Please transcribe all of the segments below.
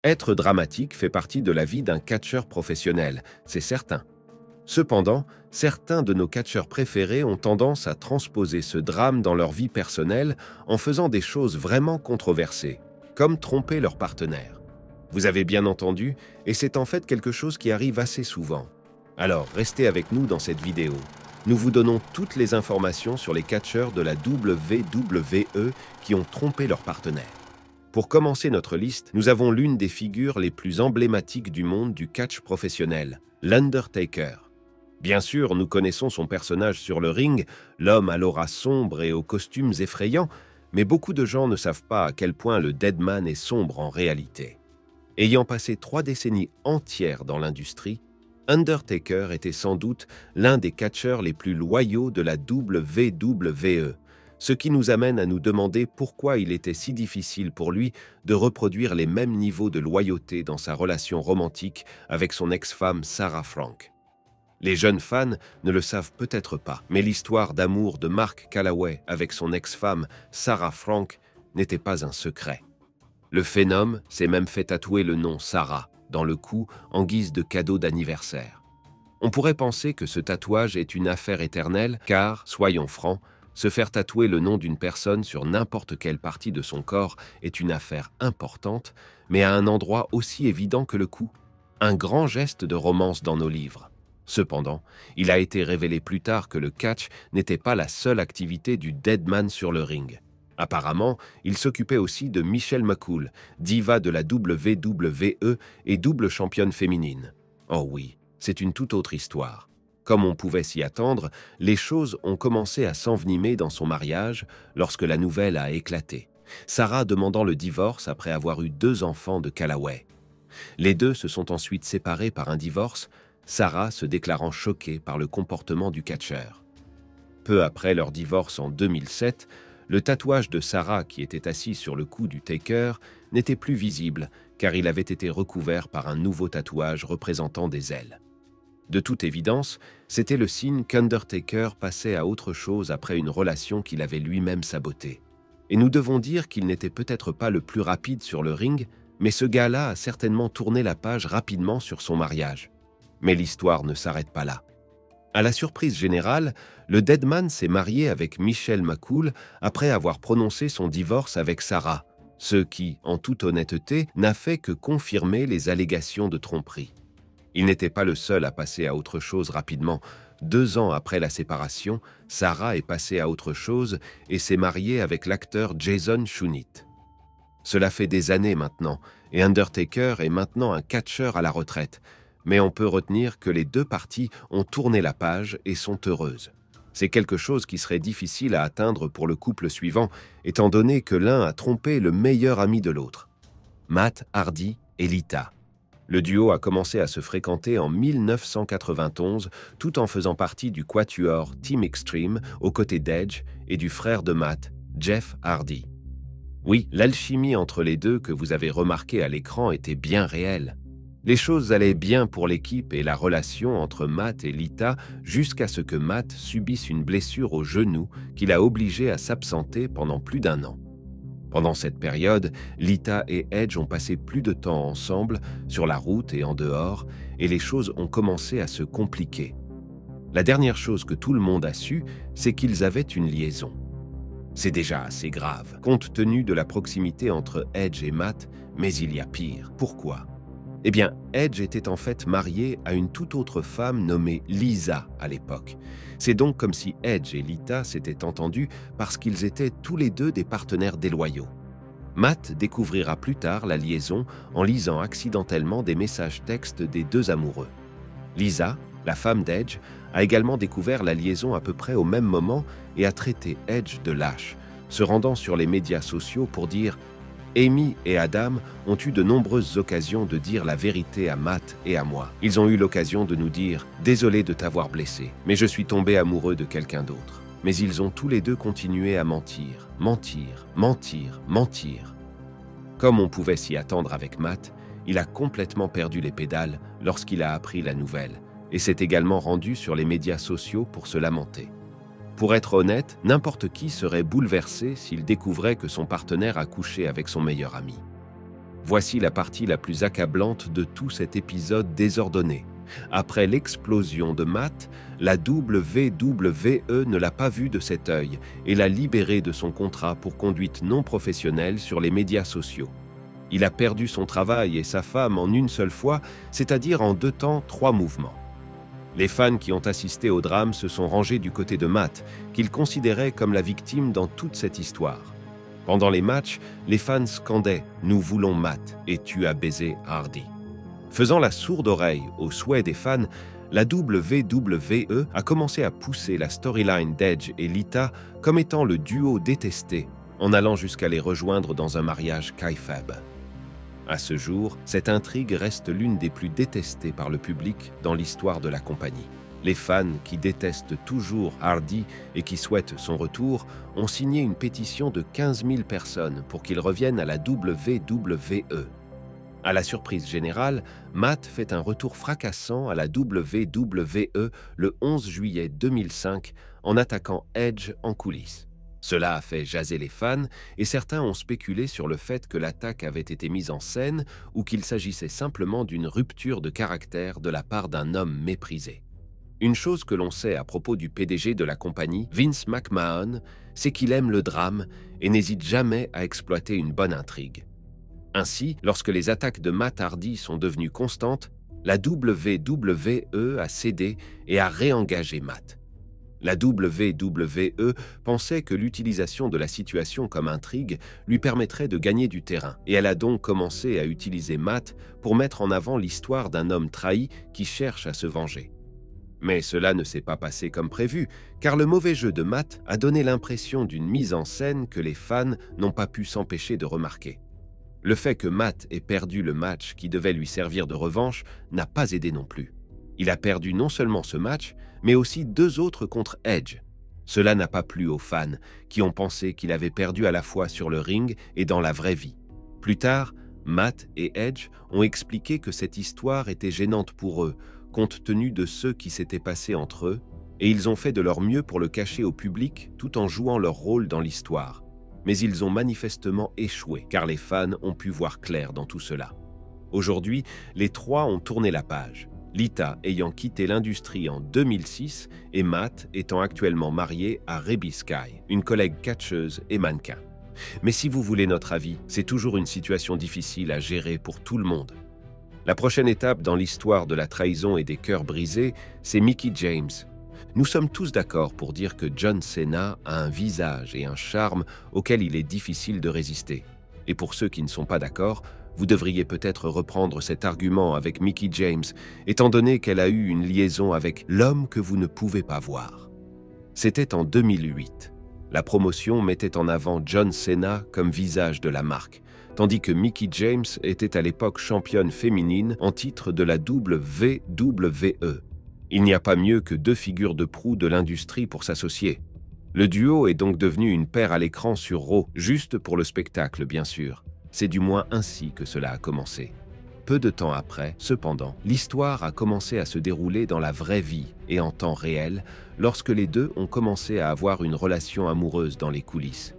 Être dramatique fait partie de la vie d'un catcheur professionnel, c'est certain. Cependant, certains de nos catcheurs préférés ont tendance à transposer ce drame dans leur vie personnelle en faisant des choses vraiment controversées, comme tromper leur partenaire. Vous avez bien entendu, et c'est en fait quelque chose qui arrive assez souvent. Alors, restez avec nous dans cette vidéo. Nous vous donnons toutes les informations sur les catcheurs de la WWE qui ont trompé leur partenaire. Pour commencer notre liste, nous avons l'une des figures les plus emblématiques du monde du catch professionnel, l'Undertaker. Bien sûr, nous connaissons son personnage sur le ring, l'homme à l'aura sombre et aux costumes effrayants, mais beaucoup de gens ne savent pas à quel point le Deadman est sombre en réalité. Ayant passé 3 décennies entières dans l'industrie, Undertaker était sans doute l'un des catcheurs les plus loyaux de la WWE, ce qui nous amène à nous demander pourquoi il était si difficile pour lui de reproduire les mêmes niveaux de loyauté dans sa relation romantique avec son ex-femme Sarah Frank. Les jeunes fans ne le savent peut-être pas, mais l'histoire d'amour de Mark Calaway avec son ex-femme Sarah Frank n'était pas un secret. Le phénomène s'est même fait tatouer le nom Sarah dans le cou en guise de cadeau d'anniversaire. On pourrait penser que ce tatouage est une affaire éternelle car, soyons francs, se faire tatouer le nom d'une personne sur n'importe quelle partie de son corps est une affaire importante, mais à un endroit aussi évident que le cou. Un grand geste de romance dans nos livres. Cependant, il a été révélé plus tard que le catch n'était pas la seule activité du Deadman sur le ring. Apparemment, il s'occupait aussi de Michelle McCool, diva de la WWE et double championne féminine. Oh oui, c'est une toute autre histoire. Comme on pouvait s'y attendre, les choses ont commencé à s'envenimer dans son mariage lorsque la nouvelle a éclaté. Sarah demandant le divorce après avoir eu 2 enfants de Calaway. Les deux se sont ensuite séparés par un divorce, Sarah se déclarant choquée par le comportement du catcheur. Peu après leur divorce en 2007, le tatouage de Sarah qui était assis sur le cou du Taker n'était plus visible car il avait été recouvert par un nouveau tatouage représentant des ailes. De toute évidence, c'était le signe qu'Undertaker passait à autre chose après une relation qu'il avait lui-même sabotée. Et nous devons dire qu'il n'était peut-être pas le plus rapide sur le ring, mais ce gars-là a certainement tourné la page rapidement sur son mariage. Mais l'histoire ne s'arrête pas là. À la surprise générale, le Deadman s'est marié avec Michelle McCool après avoir prononcé son divorce avec Sarah, ce qui, en toute honnêteté, n'a fait que confirmer les allégations de tromperie. Il n'était pas le seul à passer à autre chose rapidement. 2 ans après la séparation, Sarah est passée à autre chose et s'est mariée avec l'acteur Jason Schunitt. Cela fait des années maintenant, et Undertaker est maintenant un catcheur à la retraite, mais on peut retenir que les 2 parties ont tourné la page et sont heureuses. C'est quelque chose qui serait difficile à atteindre pour le couple suivant, étant donné que l'un a trompé le meilleur ami de l'autre. Matt Hardy et Lita. Le duo a commencé à se fréquenter en 1991, tout en faisant partie du quatuor Team Extreme aux côtés d'Edge et du frère de Matt, Jeff Hardy. Oui, l'alchimie entre les deux que vous avez remarqué à l'écran était bien réelle. Les choses allaient bien pour l'équipe et la relation entre Matt et Lita jusqu'à ce que Matt subisse une blessure au genou qui l'a obligé à s'absenter pendant plus d'1 an. Pendant cette période, Lita et Edge ont passé plus de temps ensemble, sur la route et en dehors, et les choses ont commencé à se compliquer. La dernière chose que tout le monde a su, c'est qu'ils avaient une liaison. C'est déjà assez grave, compte tenu de la proximité entre Edge et Matt, mais il y a pire. Pourquoi ? Eh bien, Edge était en fait marié à une toute autre femme nommée Lisa à l'époque. C'est donc comme si Edge et Lita s'étaient entendus parce qu'ils étaient tous les 2 des partenaires déloyaux. Matt découvrira plus tard la liaison en lisant accidentellement des messages textes des 2 amoureux. Lisa, la femme d'Edge, a également découvert la liaison à peu près au même moment et a traité Edge de lâche, se rendant sur les médias sociaux pour dire « Amy et Adam ont eu de nombreuses occasions de dire la vérité à Matt et à moi. Ils ont eu l'occasion de nous dire « Désolé de t'avoir blessé, mais je suis tombé amoureux de quelqu'un d'autre. » Mais ils ont tous les 2 continué à mentir, mentir, mentir, mentir. Comme on pouvait s'y attendre avec Matt, il a complètement perdu les pédales lorsqu'il a appris la nouvelle et s'est également rendu sur les médias sociaux pour se lamenter. Pour être honnête, n'importe qui serait bouleversé s'il découvrait que son partenaire a couché avec son meilleur ami. Voici la partie la plus accablante de tout cet épisode désordonné. Après l'explosion de Matt, la WWE ne l'a pas vu de cet œil et l'a libéré de son contrat pour conduite non professionnelle sur les médias sociaux. Il a perdu son travail et sa femme en une seule fois, c'est-à-dire en 2 temps, 3 mouvements. Les fans qui ont assisté au drame se sont rangés du côté de Matt, qu'ils considéraient comme la victime dans toute cette histoire. Pendant les matchs, les fans scandaient « Nous voulons Matt et tu as baisé Hardy ». Faisant la sourde oreille aux souhaits des fans, la WWE a commencé à pousser la storyline d'Edge et Lita comme étant le duo détesté, en allant jusqu'à les rejoindre dans un mariage kayfabe. À ce jour, cette intrigue reste l'une des plus détestées par le public dans l'histoire de la compagnie. Les fans qui détestent toujours Hardy et qui souhaitent son retour ont signé une pétition de 15 000 personnes pour qu'il revienne à la WWE. À la surprise générale, Matt fait un retour fracassant à la WWE le 11 juillet 2005 en attaquant Edge en coulisses. Cela a fait jaser les fans et certains ont spéculé sur le fait que l'attaque avait été mise en scène ou qu'il s'agissait simplement d'une rupture de caractère de la part d'un homme méprisé. Une chose que l'on sait à propos du PDG de la compagnie, Vince McMahon, c'est qu'il aime le drame et n'hésite jamais à exploiter une bonne intrigue. Ainsi, lorsque les attaques de Matt Hardy sont devenues constantes, la WWE a cédé et a réengagé Matt. La WWE pensait que l'utilisation de la situation comme intrigue lui permettrait de gagner du terrain, et elle a donc commencé à utiliser Matt pour mettre en avant l'histoire d'un homme trahi qui cherche à se venger. Mais cela ne s'est pas passé comme prévu, car le mauvais jeu de Matt a donné l'impression d'une mise en scène que les fans n'ont pas pu s'empêcher de remarquer. Le fait que Matt ait perdu le match qui devait lui servir de revanche n'a pas aidé non plus. Il a perdu non seulement ce match, mais aussi 2 autres contre Edge. Cela n'a pas plu aux fans, qui ont pensé qu'il avait perdu à la fois sur le ring et dans la vraie vie. Plus tard, Matt et Edge ont expliqué que cette histoire était gênante pour eux, compte tenu de ce qui s'était passé entre eux, et ils ont fait de leur mieux pour le cacher au public tout en jouant leur rôle dans l'histoire. Mais ils ont manifestement échoué, car les fans ont pu voir clair dans tout cela. Aujourd'hui, les 3 ont tourné la page, Lita ayant quitté l'industrie en 2006 et Matt étant actuellement marié à Reby Sky, une collègue catcheuse et mannequin. Mais si vous voulez notre avis, c'est toujours une situation difficile à gérer pour tout le monde. La prochaine étape dans l'histoire de la trahison et des cœurs brisés, c'est Mickie James. Nous sommes tous d'accord pour dire que John Cena a un visage et un charme auquel il est difficile de résister. Et pour ceux qui ne sont pas d'accord, vous devriez peut-être reprendre cet argument avec Mickie James, étant donné qu'elle a eu une liaison avec l'homme que vous ne pouvez pas voir. C'était en 2008. La promotion mettait en avant John Cena comme visage de la marque, tandis que Mickie James était à l'époque championne féminine en titre de la WWE. Il n'y a pas mieux que 2 figures de proue de l'industrie pour s'associer. Le duo est donc devenu une paire à l'écran sur Raw, juste pour le spectacle bien sûr. C'est du moins ainsi que cela a commencé. Peu de temps après, cependant, l'histoire a commencé à se dérouler dans la vraie vie et en temps réel, lorsque les 2 ont commencé à avoir une relation amoureuse dans les coulisses.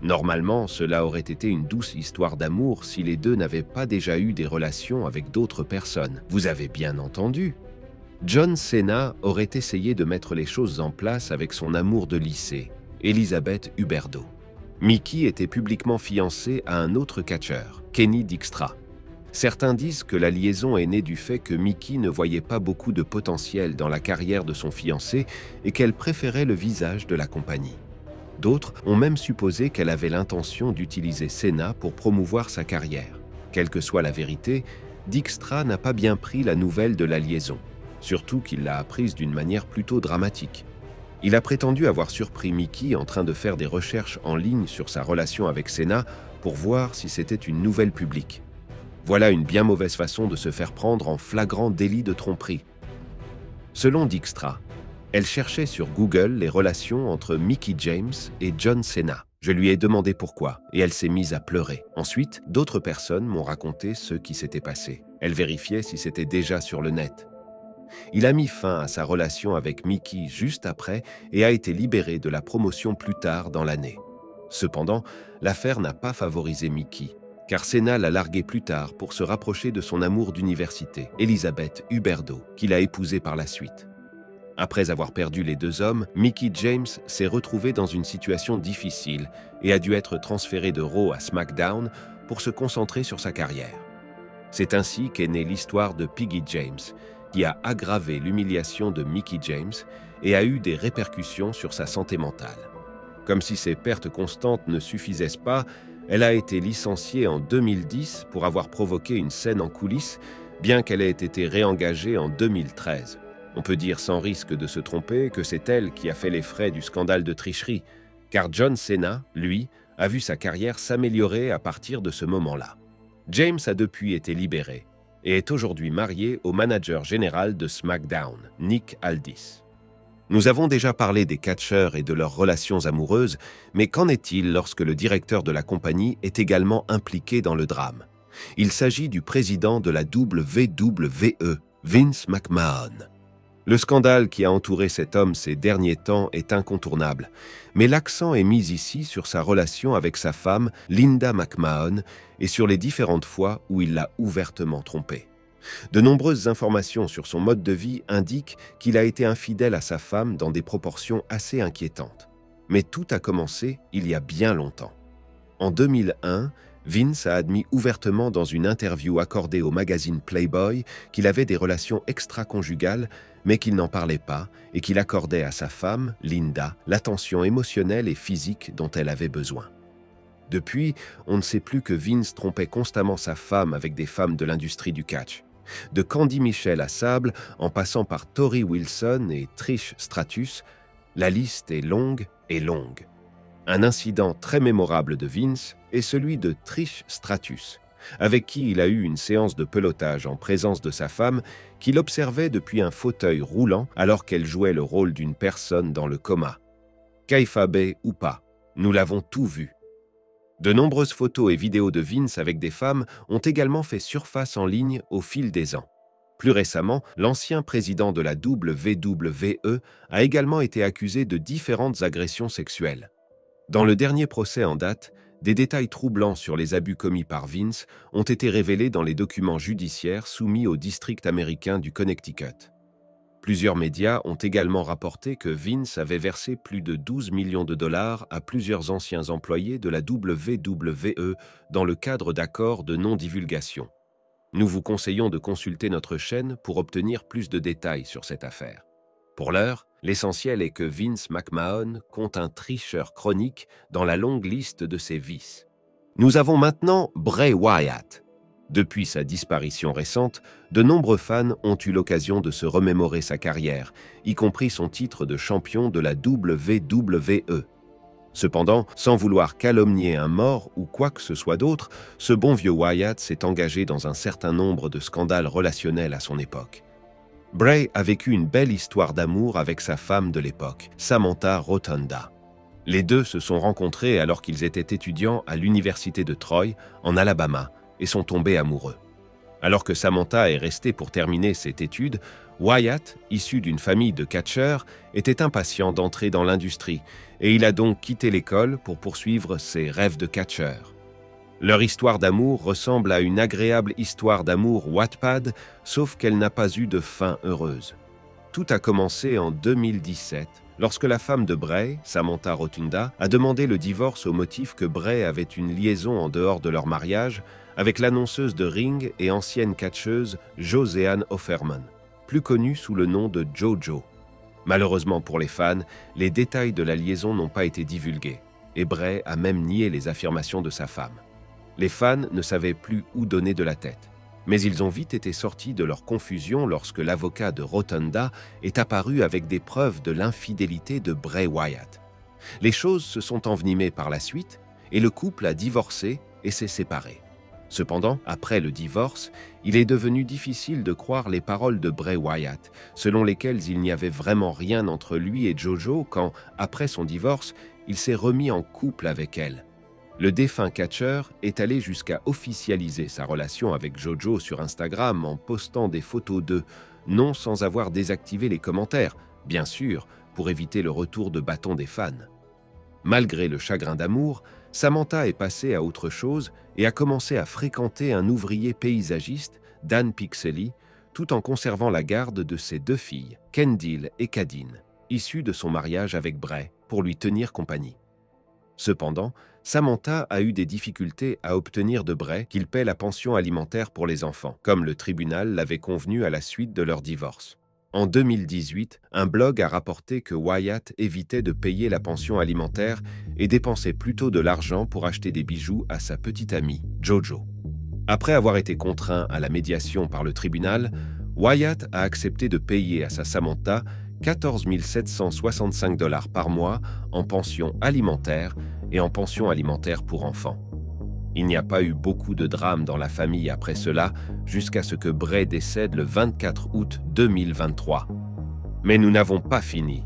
Normalement, cela aurait été une douce histoire d'amour si les 2 n'avaient pas déjà eu des relations avec d'autres personnes. Vous avez bien entendu. John Cena aurait essayé de mettre les choses en place avec son amour de lycée, Elizabeth Huberdeau. Mickie était publiquement fiancée à un autre catcheur, Kenny Dykstra. Certains disent que la liaison est née du fait que Mickie ne voyait pas beaucoup de potentiel dans la carrière de son fiancé et qu'elle préférait le visage de la compagnie. D'autres ont même supposé qu'elle avait l'intention d'utiliser Cena pour promouvoir sa carrière. Quelle que soit la vérité, Dykstra n'a pas bien pris la nouvelle de la liaison, surtout qu'il l'a apprise d'une manière plutôt dramatique. Il a prétendu avoir surpris Mickie en train de faire des recherches en ligne sur sa relation avec Cena pour voir si c'était une nouvelle publique. Voilà une bien mauvaise façon de se faire prendre en flagrant délit de tromperie. Selon Dykstra, elle cherchait sur Google les relations entre Mickie James et John Cena. Je lui ai demandé pourquoi, et elle s'est mise à pleurer. Ensuite, d'autres personnes m'ont raconté ce qui s'était passé. Elle vérifiait si c'était déjà sur le net. Il a mis fin à sa relation avec Mickie juste après et a été libéré de la promotion plus tard dans l'année. Cependant, l'affaire n'a pas favorisé Mickie. car Cena l'a largué plus tard pour se rapprocher de son amour d'université, Elizabeth Huberdeau, qu'il a épousée par la suite. Après avoir perdu les deux hommes, Mickie James s'est retrouvée dans une situation difficile et a dû être transférée de Raw à SmackDown pour se concentrer sur sa carrière. C'est ainsi qu'est née l'histoire de Piggy James, qui a aggravé l'humiliation de Mickie James et a eu des répercussions sur sa santé mentale. Comme si ces pertes constantes ne suffisaient pas, elle a été licenciée en 2010 pour avoir provoqué une scène en coulisses, bien qu'elle ait été réengagée en 2013. On peut dire sans risque de se tromper que c'est elle qui a fait les frais du scandale de tricherie, car John Cena, lui, a vu sa carrière s'améliorer à partir de ce moment-là. James a depuis été libéré et est aujourd'hui marié au manager général de SmackDown, Nick Aldis. Nous avons déjà parlé des catcheurs et de leurs relations amoureuses, mais qu'en est-il lorsque le directeur de la compagnie est également impliqué dans le drame? Il s'agit du président de la WWE, Vince McMahon. Le scandale qui a entouré cet homme ces derniers temps est incontournable, mais l'accent est mis ici sur sa relation avec sa femme, Linda McMahon, et sur les différentes fois où il l'a ouvertement trompée. De nombreuses informations sur son mode de vie indiquent qu'il a été infidèle à sa femme dans des proportions assez inquiétantes. Mais tout a commencé il y a bien longtemps. En 2001, Vince a admis ouvertement dans une interview accordée au magazine Playboy qu'il avait des relations extra-conjugales, mais qu'il n'en parlait pas et qu'il accordait à sa femme, Linda, l'attention émotionnelle et physique dont elle avait besoin. Depuis, on ne sait plus que Vince trompait constamment sa femme avec des femmes de l'industrie du catch. De Candy Mitchell à Sable, en passant par Tori Wilson et Trish Stratus, la liste est longue et longue. Un incident très mémorable de Vince est celui de Trish Stratus, avec qui il a eu une séance de pelotage en présence de sa femme qu'il observait depuis un fauteuil roulant alors qu'elle jouait le rôle d'une personne dans le coma. Kayfabe ou pas, nous l'avons tout vu. De nombreuses photos et vidéos de Vince avec des femmes ont également fait surface en ligne au fil des ans. Plus récemment, l'ancien président de la WWE a également été accusé de différentes agressions sexuelles. Dans le dernier procès en date, des détails troublants sur les abus commis par Vince ont été révélés dans les documents judiciaires soumis au district américain du Connecticut. Plusieurs médias ont également rapporté que Vince avait versé plus de 12 millions de dollars à plusieurs anciens employés de la WWE dans le cadre d'accords de non-divulgation. Nous vous conseillons de consulter notre chaîne pour obtenir plus de détails sur cette affaire. Pour l'heure, l'essentiel est que Vince McMahon compte un tricheur chronique dans la longue liste de ses vices. Nous avons maintenant Bray Wyatt. Depuis sa disparition récente, de nombreux fans ont eu l'occasion de se remémorer sa carrière, y compris son titre de champion de la WWE. Cependant, sans vouloir calomnier un mort ou quoi que ce soit d'autre, ce bon vieux Wyatt s'est engagé dans un certain nombre de scandales relationnels à son époque. Bray a vécu une belle histoire d'amour avec sa femme de l'époque, Samantha Rotunda. Les deux se sont rencontrés alors qu'ils étaient étudiants à l'université de Troy, en Alabama, et sont tombés amoureux. Alors que Samantha est restée pour terminer cette étude, Wyatt, issu d'une famille de catcheurs, était impatient d'entrer dans l'industrie, et il a donc quitté l'école pour poursuivre ses rêves de catcheur. Leur histoire d'amour ressemble à une agréable histoire d'amour Wattpad, sauf qu'elle n'a pas eu de fin heureuse. Tout a commencé en 2017, lorsque la femme de Bray, Samantha Rotunda, a demandé le divorce au motif que Bray avait une liaison en dehors de leur mariage avec l'annonceuse de ring et ancienne catcheuse Joseanne Offerman, plus connue sous le nom de JoJo. Malheureusement pour les fans, les détails de la liaison n'ont pas été divulgués, et Bray a même nié les affirmations de sa femme. Les fans ne savaient plus où donner de la tête. Mais ils ont vite été sortis de leur confusion lorsque l'avocat de Rotunda est apparu avec des preuves de l'infidélité de Bray Wyatt. Les choses se sont envenimées par la suite et le couple a divorcé et s'est séparé. Cependant, après le divorce, il est devenu difficile de croire les paroles de Bray Wyatt, selon lesquelles il n'y avait vraiment rien entre lui et JoJo quand, après son divorce, il s'est remis en couple avec elle. Le défunt catcheur est allé jusqu'à officialiser sa relation avec JoJo sur Instagram en postant des photos d'eux, non sans avoir désactivé les commentaires, bien sûr, pour éviter le retour de bâton des fans. Malgré le chagrin d'amour, Samantha est passée à autre chose et a commencé à fréquenter un ouvrier paysagiste, Dan Pixley, tout en conservant la garde de ses 2 filles, Kendall et Cadine, issues de son mariage avec Bray, pour lui tenir compagnie. Cependant, Samantha a eu des difficultés à obtenir de Bray qu'il paie la pension alimentaire pour les enfants, comme le tribunal l'avait convenu à la suite de leur divorce. En 2018, un blog a rapporté que Wyatt évitait de payer la pension alimentaire et dépensait plutôt de l'argent pour acheter des bijoux à sa petite amie, Jojo. Après avoir été contraint à la médiation par le tribunal, Wyatt a accepté de payer à sa Samantha 14 765 $ par mois en pension alimentaire et en pension alimentaire pour enfants. Il n'y a pas eu beaucoup de drames dans la famille après cela, jusqu'à ce que Bray décède le 24 août 2023. Mais nous n'avons pas fini.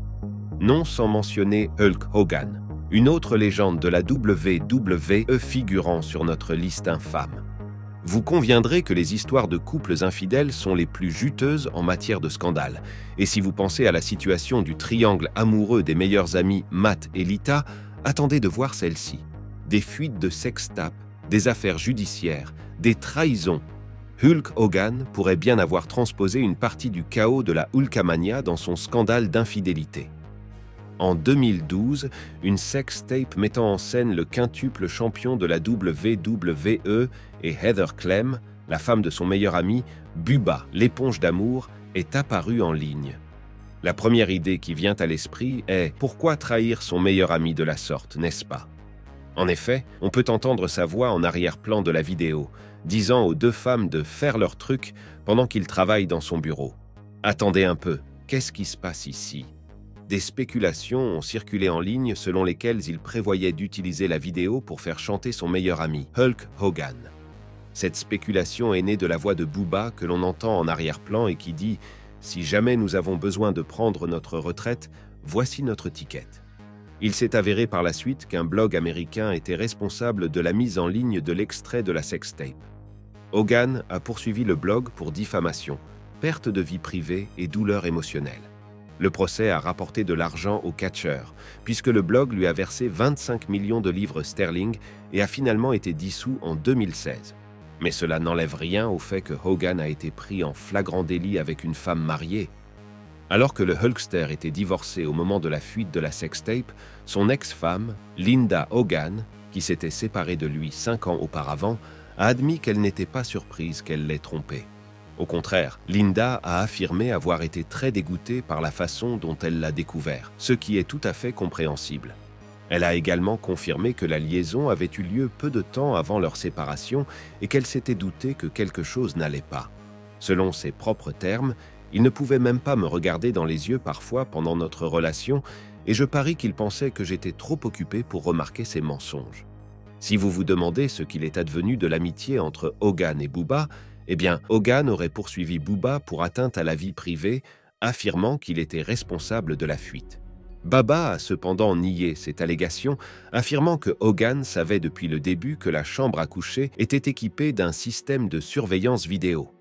Non sans mentionner Hulk Hogan, une autre légende de la WWE figurant sur notre liste infâme. Vous conviendrez que les histoires de couples infidèles sont les plus juteuses en matière de scandale. Et si vous pensez à la situation du triangle amoureux des meilleurs amis Matt et Lita, attendez de voir celle-ci. Des fuites de sextapes, des affaires judiciaires, des trahisons. Hulk Hogan pourrait bien avoir transposé une partie du chaos de la Hulkamania dans son scandale d'infidélité. En 2012, une sextape mettant en scène le quintuple champion de la WWE et Heather Clem, la femme de son meilleur ami, Bubba, l'éponge d'amour, est apparue en ligne. La première idée qui vient à l'esprit est « Pourquoi trahir son meilleur ami de la sorte, n'est-ce pas ?» En effet, on peut entendre sa voix en arrière-plan de la vidéo, disant aux 2 femmes de faire leur truc pendant qu'ils travaillent dans son bureau. Attendez un peu, qu'est-ce qui se passe ici ? Des spéculations ont circulé en ligne selon lesquelles il prévoyait d'utiliser la vidéo pour faire chanter son meilleur ami, Hulk Hogan. Cette spéculation est née de la voix de Bubba que l'on entend en arrière-plan et qui dit « Si jamais nous avons besoin de prendre notre retraite, voici notre ticket ». Il s'est avéré par la suite qu'un blog américain était responsable de la mise en ligne de l'extrait de la sextape. Hogan a poursuivi le blog pour diffamation, perte de vie privée et douleur émotionnelle. Le procès a rapporté de l'argent au catcheur, puisque le blog lui a versé 25 millions de livres sterling et a finalement été dissous en 2016. Mais cela n'enlève rien au fait que Hogan a été pris en flagrant délit avec une femme mariée. Alors que le Hulkster était divorcé au moment de la fuite de la sextape, son ex-femme, Linda Hogan, qui s'était séparée de lui 5 ans auparavant, a admis qu'elle n'était pas surprise qu'elle l'ait trompé. Au contraire, Linda a affirmé avoir été très dégoûtée par la façon dont elle l'a découvert, ce qui est tout à fait compréhensible. Elle a également confirmé que la liaison avait eu lieu peu de temps avant leur séparation et qu'elle s'était doutée que quelque chose n'allait pas. Selon ses propres termes, il ne pouvait même pas me regarder dans les yeux parfois pendant notre relation et je parie qu'il pensait que j'étais trop occupé pour remarquer ses mensonges. Si vous vous demandez ce qu'il est advenu de l'amitié entre Hogan et Bubba, eh bien, Hogan aurait poursuivi Bubba pour atteinte à la vie privée, affirmant qu'il était responsable de la fuite. Bubba a cependant nié cette allégation, affirmant que Hogan savait depuis le début que la chambre à coucher était équipée d'un système de surveillance vidéo.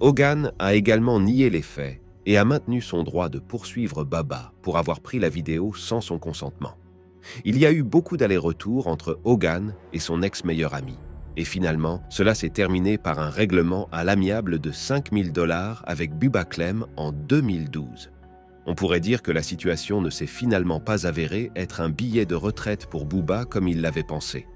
Hogan a également nié les faits et a maintenu son droit de poursuivre Bubba pour avoir pris la vidéo sans son consentement. Il y a eu beaucoup d'allers-retours entre Hogan et son ex-meilleur ami. Et finalement, cela s'est terminé par un règlement à l'amiable de 5 000 $ avec Bubba Clem en 2012. On pourrait dire que la situation ne s'est finalement pas avérée être un billet de retraite pour Bubba comme il l'avait pensé.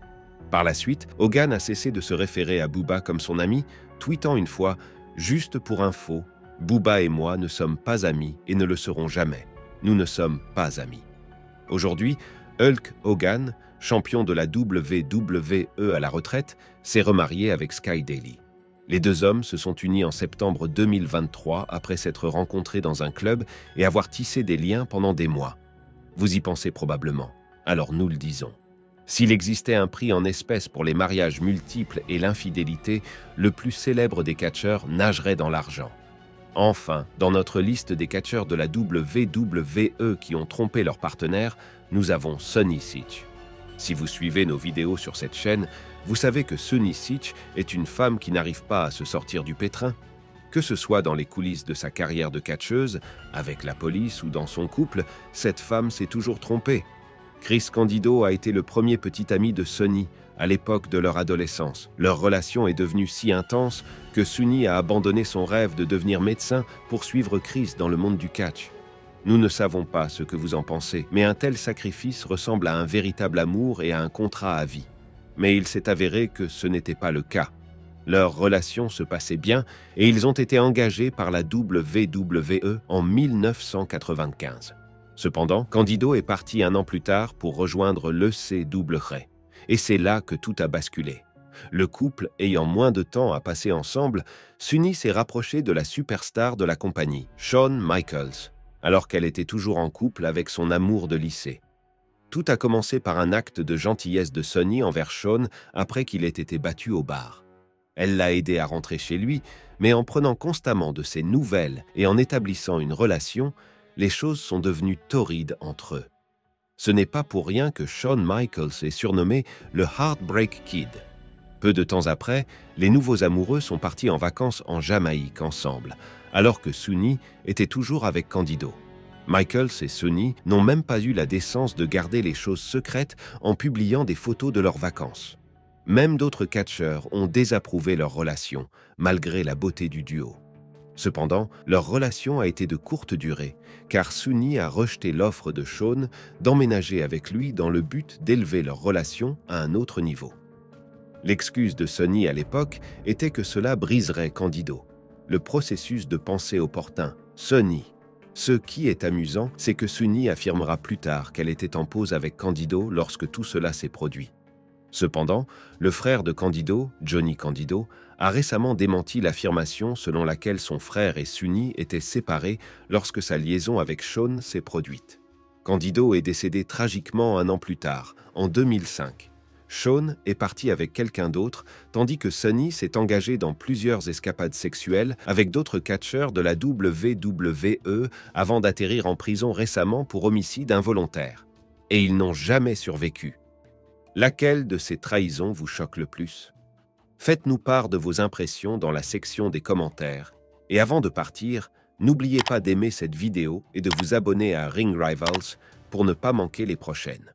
Par la suite, Hogan a cessé de se référer à Bubba comme son ami, tweetant une fois « Juste pour info, Bubba et moi ne sommes pas amis et ne le serons jamais. Nous ne sommes pas amis. » Aujourd'hui, Hulk Hogan, champion de la WWE à la retraite, s'est remarié avec Sky Daly. Les 2 hommes se sont unis en septembre 2023 après s'être rencontrés dans un club et avoir tissé des liens pendant des mois. Vous y pensez probablement, alors nous le disons. S'il existait un prix en espèces pour les mariages multiples et l'infidélité, le plus célèbre des catcheurs nagerait dans l'argent. Enfin, dans notre liste des catcheurs de la WWE qui ont trompé leur partenaire, nous avons Sonny Sitch. Si vous suivez nos vidéos sur cette chaîne, vous savez que Sonny Sitch est une femme qui n'arrive pas à se sortir du pétrin. Que ce soit dans les coulisses de sa carrière de catcheuse, avec la police ou dans son couple, cette femme s'est toujours trompée. Chris Candido a été le premier petit ami de Sonny à l'époque de leur adolescence. Leur relation est devenue si intense que Sonny a abandonné son rêve de devenir médecin pour suivre Chris dans le monde du catch. Nous ne savons pas ce que vous en pensez, mais un tel sacrifice ressemble à un véritable amour et à un contrat à vie. Mais il s'est avéré que ce n'était pas le cas. Leur relation se passait bien et ils ont été engagés par la WWE en 1995. Cependant, Candido est parti un an plus tard pour rejoindre l'ECW. Et c'est là que tout a basculé. Le couple ayant moins de temps à passer ensemble, Sonny s'est rapproché de la superstar de la compagnie, Shawn Michaels, alors qu'elle était toujours en couple avec son amour de lycée. Tout a commencé par un acte de gentillesse de Sonny envers Shawn après qu'il ait été battu au bar. Elle l'a aidé à rentrer chez lui, mais en prenant constamment de ses nouvelles et en établissant une relation, les choses sont devenues torrides entre eux. Ce n'est pas pour rien que Shawn Michaels est surnommé le Heartbreak Kid. Peu de temps après, les nouveaux amoureux sont partis en vacances en Jamaïque ensemble, alors que Sonny était toujours avec Candido. Michaels et Sonny n'ont même pas eu la décence de garder les choses secrètes en publiant des photos de leurs vacances. Même d'autres catcheurs ont désapprouvé leur relation, malgré la beauté du duo. Cependant, leur relation a été de courte durée, car Sonny a rejeté l'offre de Shawn d'emménager avec lui dans le but d'élever leur relation à un autre niveau. L'excuse de Sonny à l'époque était que cela briserait Candido. Le processus de pensée opportun, Sonny. Ce qui est amusant, c'est que Sonny affirmera plus tard qu'elle était en pause avec Candido lorsque tout cela s'est produit. Cependant, le frère de Candido, Johnny Candido, a récemment démenti l'affirmation selon laquelle son frère et Sonny étaient séparés lorsque sa liaison avec Shawn s'est produite. Candido est décédé tragiquement un an plus tard, en 2005. Shawn est parti avec quelqu'un d'autre, tandis que Sonny s'est engagé dans plusieurs escapades sexuelles avec d'autres catcheurs de la WWE avant d'atterrir en prison récemment pour homicide involontaire. Et ils n'ont jamais survécu. Laquelle de ces trahisons vous choque le plus? Faites-nous part de vos impressions dans la section des commentaires. Et avant de partir, n'oubliez pas d'aimer cette vidéo et de vous abonner à Ring Rivals pour ne pas manquer les prochaines.